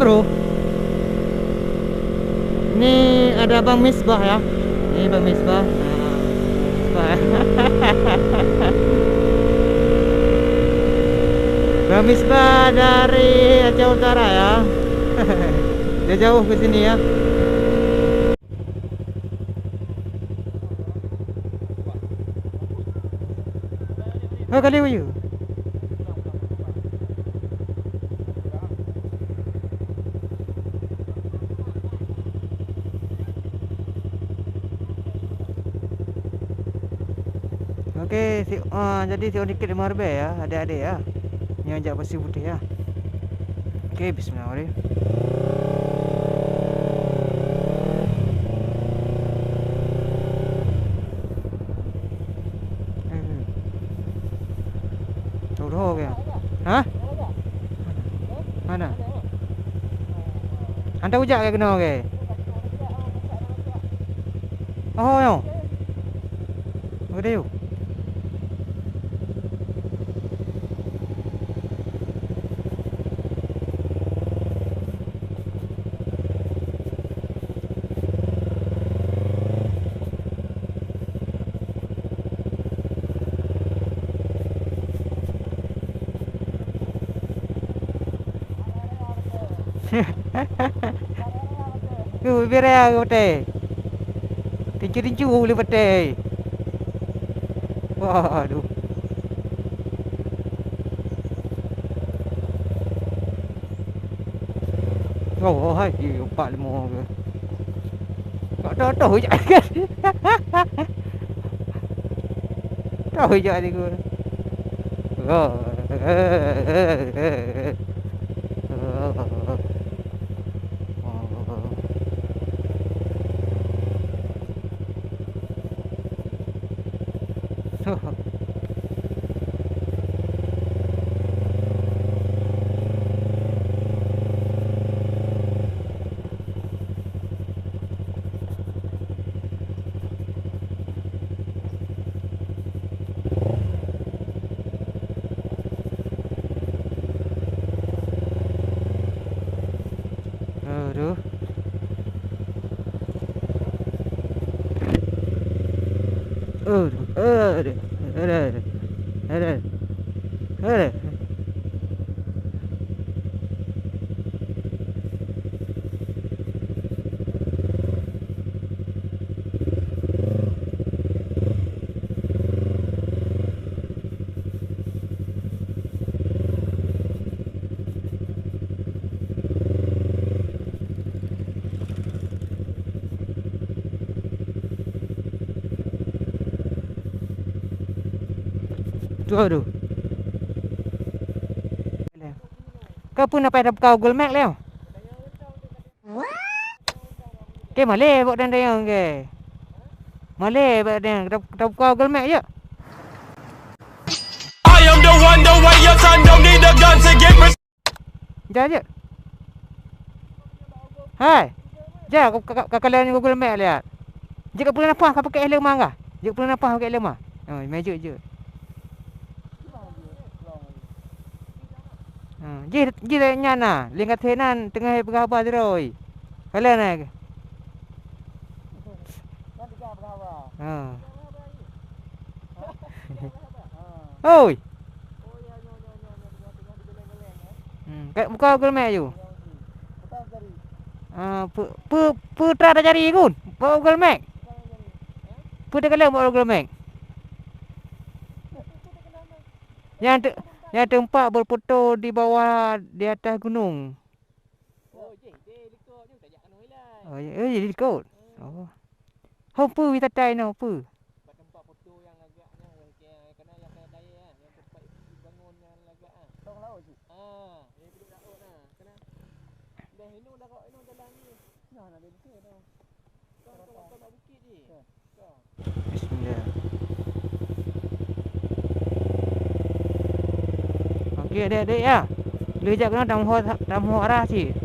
bro. Ni ada Bang Misbah ya. Ini Bang Misbah. Bang Misbah dari Aceh Utara ya. Dia jauh ke sini ya. Oh kali you. Okey, jadi si Onikit Marbe ya, adik-adik ya. Yang ajak pasir putih ya. Okey, bismillahirrahmanirrahim. Udah kaya. Hah? Mana? Anda ujak ke kena ke? Oh, yo. Udah yuk. Biar ya betul. Tincu-tincu boleh betul. Waduh. Oh, hai, 4-5 ke. Tak tahu je kan. Tahu je ni aku. Oh. Aduh. Aduh. Aduh. Kau pun apa ada kau Google Map leo. Ke Malay buat dan dia ke. Malay buat dia dah kau Google Map je. I am the one, the way your son don't need a gun to get me. Dah je. Hai. Ja kau kalau ni Google Map lihat. Jika pun nampak kau pakai helm mah. Jika pun nampak pakai helm mah. Oh, meja je. Ji nyana, lingkat tenan tengah berapa teroi. Kalau nak. Oi. Kat muka Google Map tu. Putra dah cari kun. Bawa Google Map. Putra kalau bawa Google Map. Yang tempat berfoto di bawah di atas gunung. Oh, dia ikut. Oh. Apa wisata ni apa? Tempat foto yang agaknya yang kena daya yang tempat bangun yang agak tong laut tu. Yang duduk laut lah. Kena dah ini dah kau ini jalan ni. Nah, ada bukit tu. Kau nak bukit ni. Bismillah. Okey, adik-adik ya. Boleh jap kena tamu arah sih.